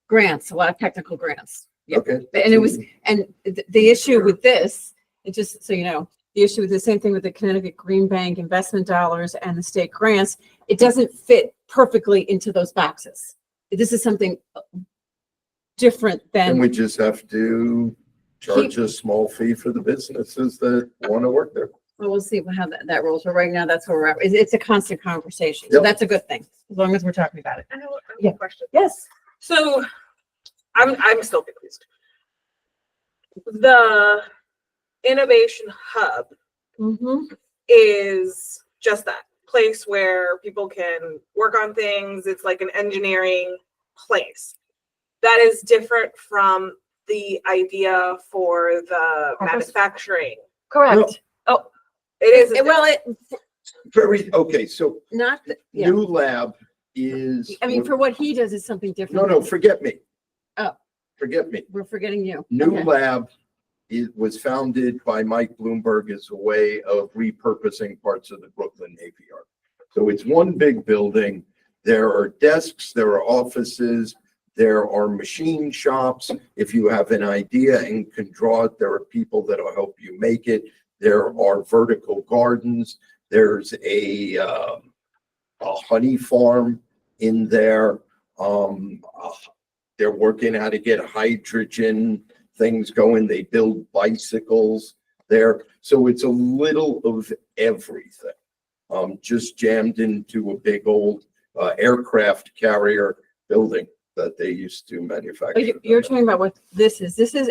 Grants, a lot of technical grants. Yep. Okay. And it was, and the issue with this, it just, so you know, the issue with the same thing with the Connecticut Green Bank investment dollars and the state grants, it doesn't fit perfectly into those boxes. This is something different And than, we just have to charge a small fee for the businesses that want to work there. well, we'll see how that rolls, but right now, that's where we're at. It's a constant conversation, so Yep. that's a good thing, as long as we're talking about it. I have Yeah. a question. Yes. So I'm still confused. The innovation hub Mm-hmm. is just that place where people can work on things. It's like an engineering place. That is different from the idea for the manufacturing. Correct. Oh, it is. Well, Okay, so not, yeah, new lab is. I mean, for what he does is something No, different. no, forget me. Oh. Forget me. We're forgetting you. New Okay. lab, it was founded by Mike Bloomberg as a way of repurposing parts of the Brooklyn Navy Yard. So it's one big building. There are desks, there are offices, there are machine shops. If you have an idea and can draw it, there are people that will help you make it. There are vertical gardens. There's a honey farm in there. They're working how to get hydrogen things going. They build bicycles there. So it's a little of everything. Just jammed into a big old aircraft carrier building that they used to manufacture. You're talking about what this is. This is,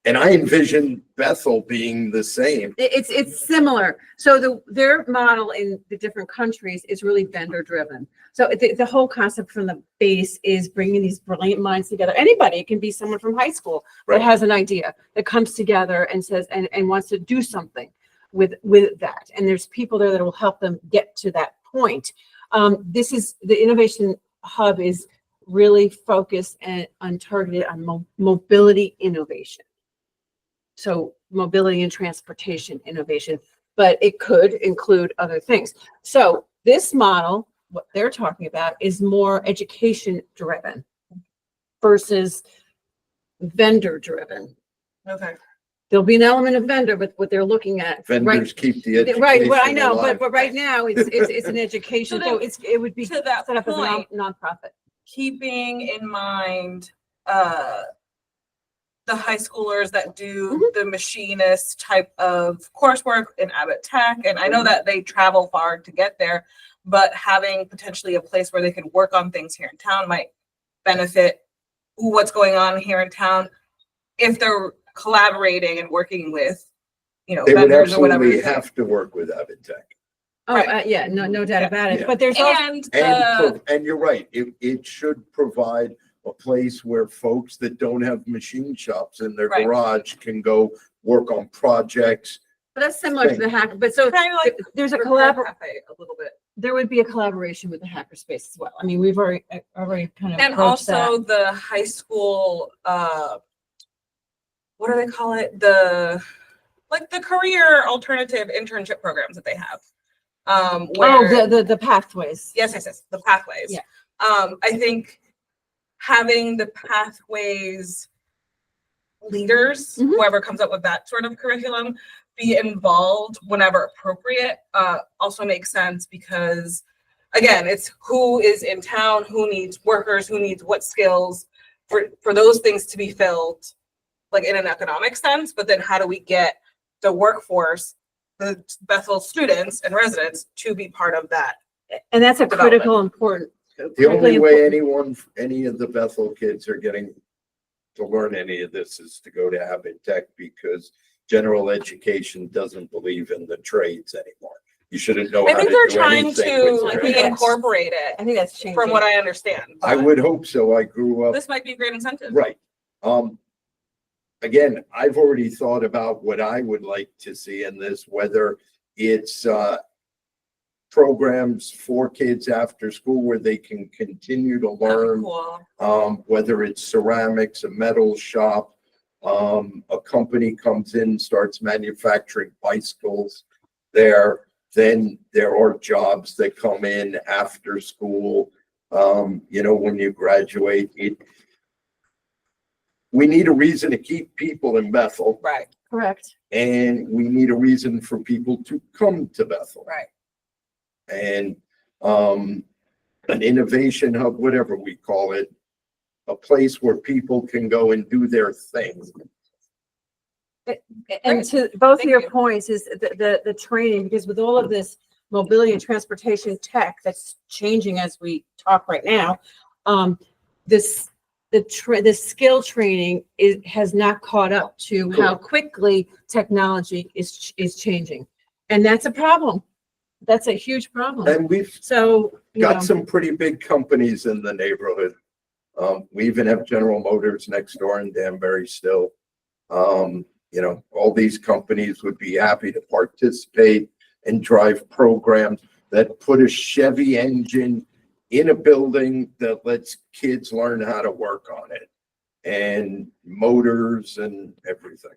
And I envision Bethel being the same. it's similar. So their model in the different countries is really vendor driven. So the whole concept from the base is bringing these brilliant minds together. Anybody, it can be someone from high school that Right. has an idea that comes together and says, and wants to do something with that. And there's people there that will help them get to that point. This is, the innovation hub is really focused on targeted on mobility innovation. So mobility and transportation innovation, but it could include other things. So this model, what they're talking about, is more education driven versus vendor driven. Okay. There'll be an element of vendor, but what they're looking at. right- Vendors keep the education Right, well, I know, alive. but right now it's an education, So so then, it would be to that set up as a point, nonprofit. keeping in mind the high schoolers that do Mhm. the machinist type of coursework in Abbott Tech, and I know that they travel far to get there, but having potentially a place where they can work on things here in town might benefit what's going on here in town if they're collaborating and working with, They would vendors or whatever. absolutely have to work with Abbott Tech. Oh, Right. yeah, no doubt Yeah. about it, Yeah. but there's also, And And you're right, it should provide a place where folks that don't have machine shops in their Right. garage can go work on projects. but that's similar to the hack, but so kind of like there's a repair collabor, cafe a little bit. there would be a collaboration with the hackerspace as well. I mean, we've already kind of And approached also that. the high school, what do they call it? The career alternative internship programs that they have. Oh, Where, the pathways. yes, the pathways. Yeah. I think having the pathways leaders, Mhm. whoever comes up with that sort of curriculum, be involved whenever appropriate, also makes sense because, again, it's who is in town, who needs workers, who needs what skills for those things to be filled, like in an economic sense. But then how do we get the workforce, the Bethel students and residents to be part of that? And that's a Development. critical, important. The only way important- any of the Bethel kids are getting to learn any of this is to go to Abbott Tech, because general education doesn't believe in the trades anymore. You shouldn't know I how think to they're do trying anything to with your hands. incorporate it, I think that's changing. from what I understand. I would hope so. I grew up, This might be a great incentive. right. Again, I've already thought about what I would like to see in this, whether it's programs for kids after school where they can continue to learn, Cool. whether it's ceramics, a metal shop, a company comes in, starts manufacturing bicycles there, then there are jobs that come in after school. You know, when you graduate, we need a reason to keep people in Bethel, Right, Correct. and we need a reason for people to come to Bethel. right. And an innovation hub, whatever we call it, a place where people can go and do their thing. And to both of Thank your you. points is the training, because with all of this mobility and transportation tech that's changing as we talk right now, the skill training has not caught up to how quickly technology is changing. And that's a problem. That's a huge problem. And we've So, you know, got some pretty big companies in the neighborhood. We even have General Motors next door in Danbury still. You know, all these companies would be happy to participate and drive programs that put a Chevy engine in a building that lets kids learn how to work on it, and motors and everything.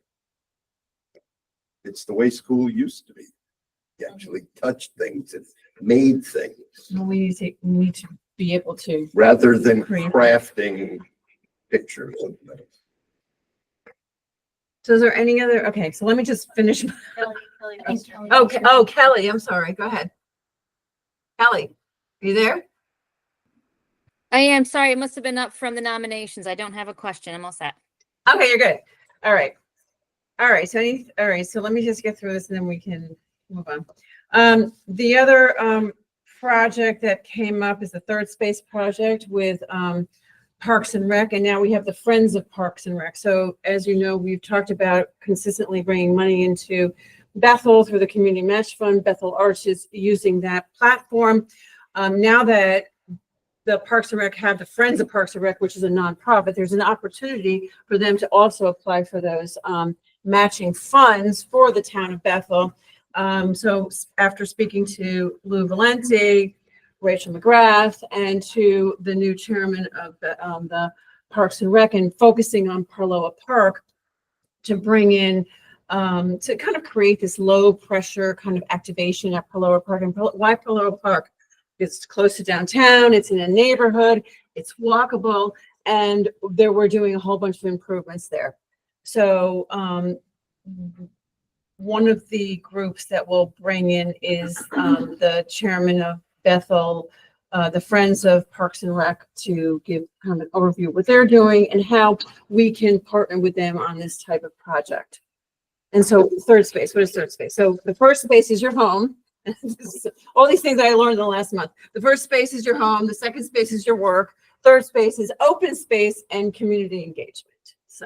It's the way school used to be. You actually touched things and made things we need to be able to. rather than Create. crafting pictures of things. So is there any other, okay, so let me just finish. Kelly. Okay, oh, Kelly, I'm sorry, go ahead. Kelly, are you there? I am sorry. It must have been up from the nominations. I don't have a question. I'm all set. Okay, you're good. All right. All right, so let me just get through this and then we can move on. The other project that came up is the third space project with Parks and Rec, and now we have the Friends of Parks and Rec. So as you know, we've talked about consistently bringing money into Bethel through the Community Match Fund. Bethel Arts is using that platform. Now that the Parks and Rec have the Friends of Parks and Rec, which is a nonprofit, there's an opportunity for them to also apply for those matching funds for the town of Bethel. So after speaking to Lou Valenti, Rachel McGrath, and to the new chairman of the Parks and Rec, and focusing on Parloa Park to bring in, to kind of create this low pressure kind of activation at Parloa Park. And why Parloa Park? It's close to downtown, it's in a neighborhood, it's walkable, and we're doing a whole bunch of improvements there. So one of the groups that we'll bring in is the chairman of Bethel, the Friends of Parks and Rec, to give kind of an overview of what they're doing and how we can partner with them on this type of project. And so third space, what is third space? So the first space is your home. All these things I learned in the last month. The first space is your home. The second space is your work. Third space is open space and community engagement. So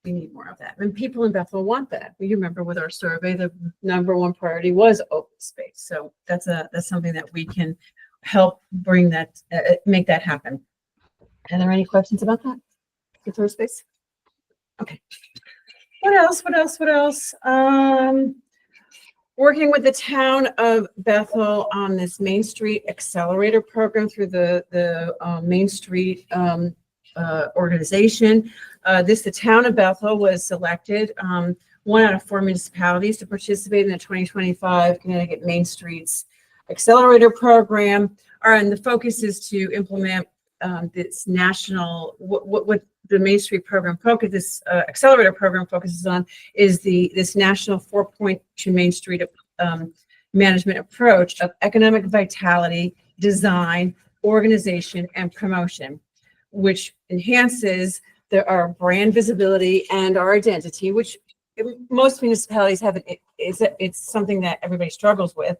we need more of that. And people in Bethel want that. We remember with our survey, the number one priority was open space. So that's something that we can help bring that, make that happen. Are there any questions about that? The third space? Okay. What else? Working with the town of Bethel on this Main Street Accelerator program through the Main Street organization. The town of Bethel was selected, 1 out of 4 municipalities, to participate in the 2025 Connecticut Main Streets Accelerator program. And the focus is to implement this national, what the Main Street program focus, this accelerator program focuses on is this national 4-point to Main Street management approach of economic vitality, design, organization, and promotion, which enhances our brand visibility and our identity, which most municipalities have. It's something that everybody struggles with.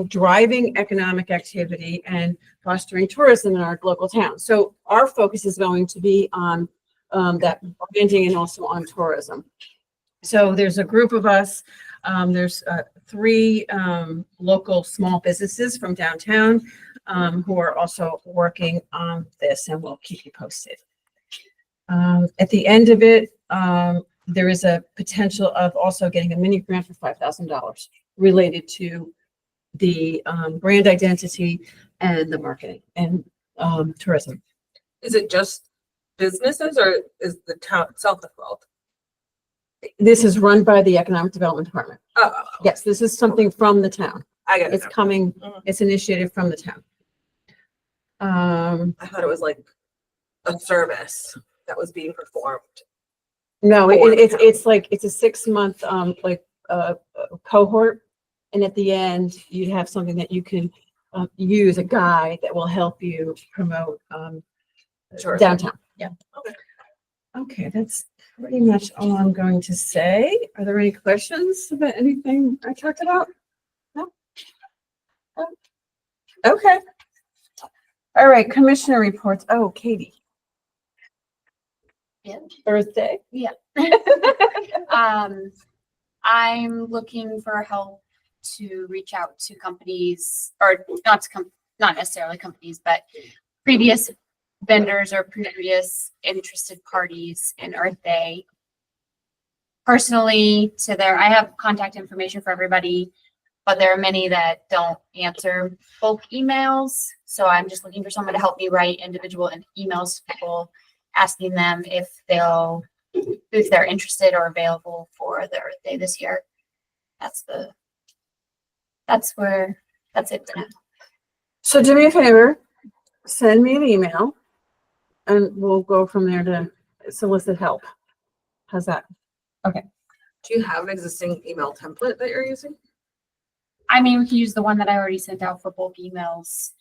Driving economic activity and fostering tourism in our local towns. So our focus is going to be on that branding and also on tourism. So there's a group of us. There's 3 local small businesses from downtown who are also working on this, and we'll keep you posted. At the end of it, there is a potential of also getting a mini grant for $5,000 related to the brand identity and the marketing and tourism. Is it just businesses or is the town itself involved? This is run by the Economic Development Department. Oh, Yes, this is something from the town. I get it. It's coming, Mhm. it's initiated from the town. I thought it was like a service that was being performed. No, For the it's like, it's a 6-month, cohort. And at the end, you'd have something that you can use, a guide that will help you promote Tourism. downtown. Yeah. Okay, that's pretty much all I'm going to say. Are there any questions about anything I talked about? No? No? Okay. All right, commissioner reports. Oh, Katie. Yeah. Earth Day. I'm looking for help to reach out to companies, or not necessarily companies, but previous vendors or previous interested parties in Earth Day. Personally, I have contact information for everybody, but there are many that don't answer bulk emails. So I'm just looking for someone to help me write individual emails to people, asking them if they're interested or available for the Earth Day this year. That's it for now. So do me a favor, send me an email and we'll go from there to solicit help. How's that? Do you have an existing email template that you're using? I mean, we can use the one that I already sent out for bulk emails.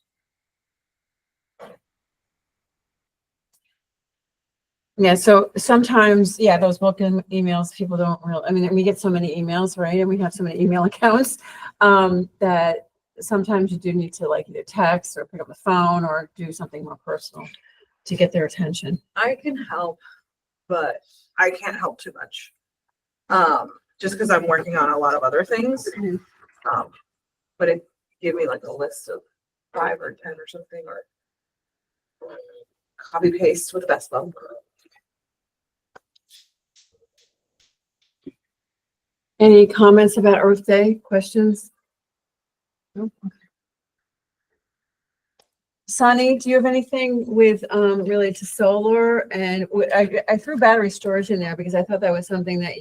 Yeah, so sometimes, those bulk emails, people don't really, I mean, we get so many emails, right? And we have so many email accounts that sometimes you do need to like either text or pick up the phone or do something more personal to get their attention. I can help, but I can't help too much. Just because I'm working on a lot of other things. But it gave me like a list of 5 or 10 or something, or copy paste with the best one. Any comments about Earth Day? Questions? No? Okay. Sunny, do you have anything with related to solar? And I threw battery storage in there because I thought that was something that,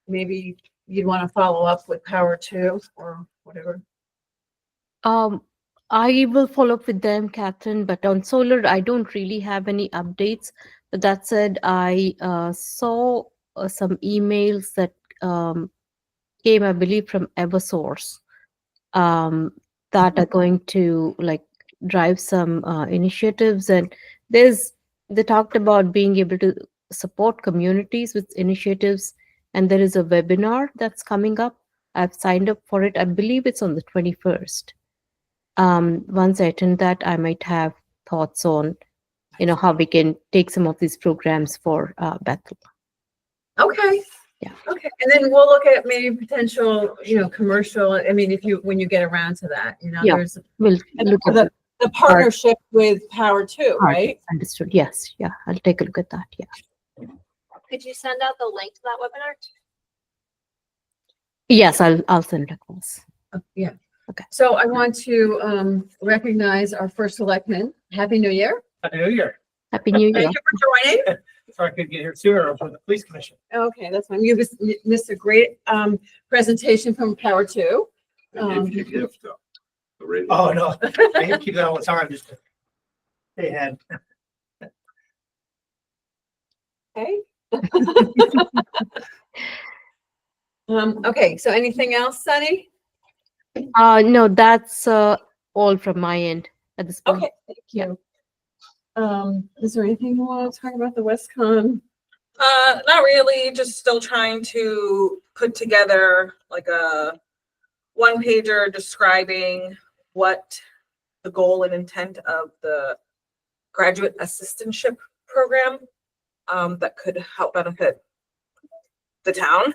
maybe you'd want to follow up with Power 2 or whatever. I will follow up with them, Catherine, but on solar, I don't really have any updates. But that said, I saw some emails that came, I believe, from Eversource that are going to like drive some initiatives. And they talked about being able to support communities with initiatives. And there is a webinar that's coming up. I've signed up for it. I believe it's on the 21st. Once I attend that, I might have thoughts on, how we can take some of these programs for Bethel. Okay. Yeah. Okay. And then we'll look at maybe potential, commercial. I mean, when you get around to that, Yeah. there's We'll look at the partnership with Power 2, right? Understood. Yes. Yeah. I'll take a look at that. Yeah. Could you send out the link to that webinar? Yes, I'll send it across. Yeah. Okay. So I want to recognize our first selectman. Happy New Year. Happy New Year. Happy New Year. Thank you for joining. Sorry I couldn't get here sooner for the police commission. Okay, that's fine. You missed a great presentation from Power 2. I gave you a gift, though. The radio. Oh, no, I keep that all the time. Just They had, Okay. Okay, so anything else, Sunny? No, that's all from my end at this point. Okay, thank you. Is there anything you want to talk about the WestCon? Not really, just still trying to put together like a one pager describing what the goal and intent of the graduate assistantship program that could help benefit the town.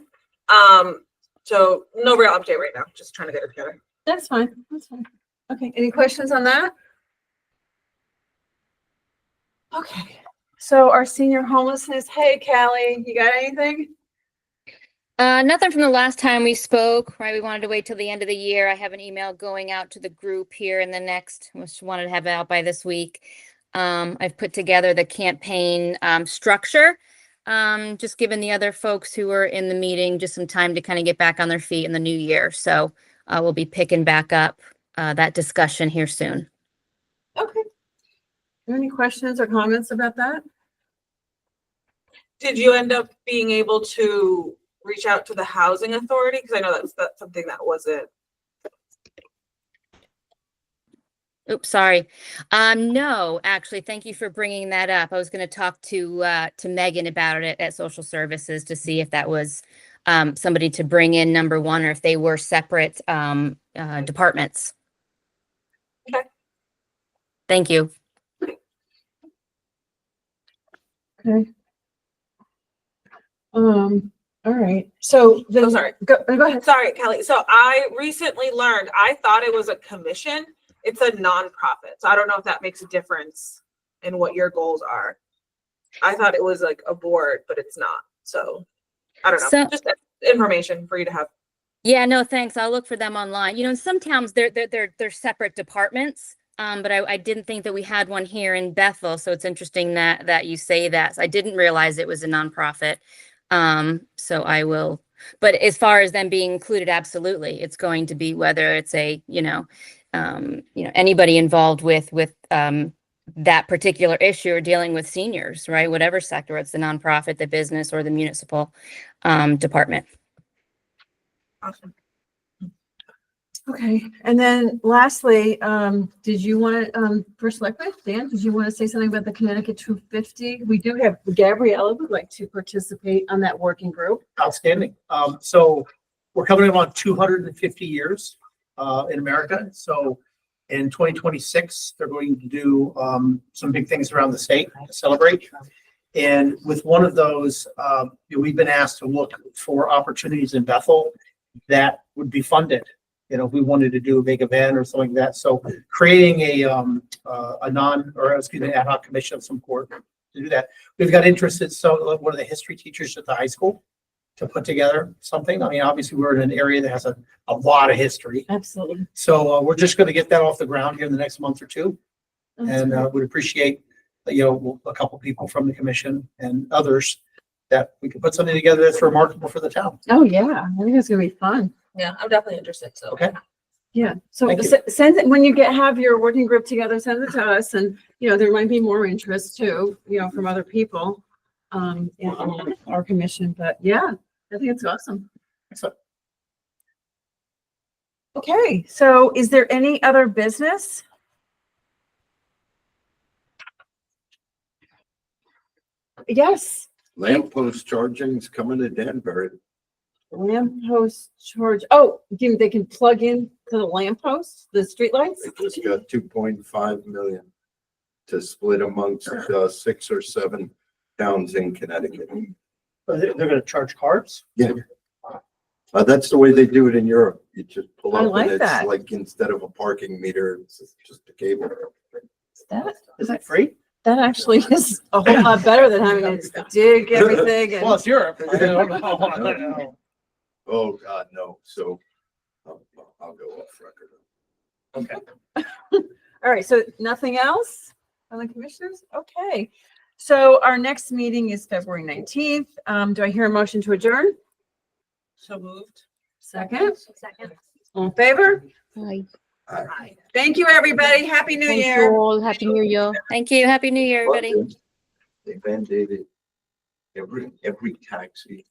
So no real update right now, just trying to get it together. That's fine. That's fine. Okay, any questions on that? Okay, so our senior homelessness, hey, Callie, you got anything? Nothing from the last time we spoke, right? We wanted to wait till the end of the year. I have an email going out to the group here in the next, which wanted to have it out by this week. I've put together the campaign structure, just giving the other folks who were in the meeting just some time to kind of get back on their feet in the new year. So we'll be picking back up that discussion here soon. Okay. Are there any questions or comments about that? Did you end up being able to reach out to the housing authority? Because I know that's something that wasn't. Oops, sorry. No, actually, thank you for bringing that up. I was going to talk to Megan about it at Social Services to see if that was somebody to bring in number one, or if they were separate departments. Okay. Thank you. Okay. All right, so then. Oh, sorry. Go ahead. Sorry, Kelly. So I recently learned, I thought it was a commission. It's a nonprofit. So I don't know if that makes a difference in what your goals are. I thought it was like a board, but it's not. So I don't know. So- Just information for you to have. Yeah, no, thanks. I'll look for them online. You know, in some towns they're separate departments. But I didn't think that we had one here in Bethel. So it's interesting that you say that. I didn't realize it was a nonprofit. So I will, but as far as them being included, absolutely. It's going to be whether it's a, anybody involved with that particular issue or dealing with seniors, right? Whatever sector, it's the nonprofit, the business, or the municipal department. Awesome. Okay, and then lastly, did you want to, first Selectman, Dan, did you want to say something about the Connecticut 250? We do have, Gabriella would like to participate on that working group. outstanding. So we're coming up on 250 years in America. So in 2026, they're going to do some big things around the state to celebrate. And with one of those, we've been asked to look for opportunities in Bethel that would be funded. You know, if we wanted to do a big event or something like that. So creating an ad hoc commission of some sort to do that. We've got interested, so one of the history teachers at the high school to put together something. I mean, obviously we're in an area that has a lot of history. Absolutely. So we're just going to get that off the ground here in the next month or two. And would appreciate, a couple people from the commission and others that we can put something together that's remarkable for the town. Oh, yeah, I think it's gonna be fun. Yeah, I'm definitely interested. So. Okay. Yeah, so Thank you. send it, when you have your working group together, send it to us, and, there might be more interest too, from other people, in our commission, but yeah, I think it's awesome. Excellent. Okay, so is there any other business? Yes, Lamppost charging's coming to Danbury. lamppost charge, oh, they can plug in to the lamppost, the streetlights? They just got 2.5 million to split amongst 6 or 7 towns in Connecticut. They're going to charge cards? Yeah. That's the way they do it in Europe. You just pull I up like and it's that. like, instead of a parking meter, it's just a cable. Is that free? That actually is a whole lot better than having to dig everything Well, and, it's Europe. I don't know. Oh, God, no. So I'll go off record. Okay. all right, so nothing else on the commissioners? Okay. So our next meeting is February 19th. Do I hear a motion to adjourn? So moved. Second, Second. all in favor? Hi. Thank you, everybody. Happy New Thank you Year. all. Happy New Year. Thank you. Happy New Year, everybody. They mandated every taxi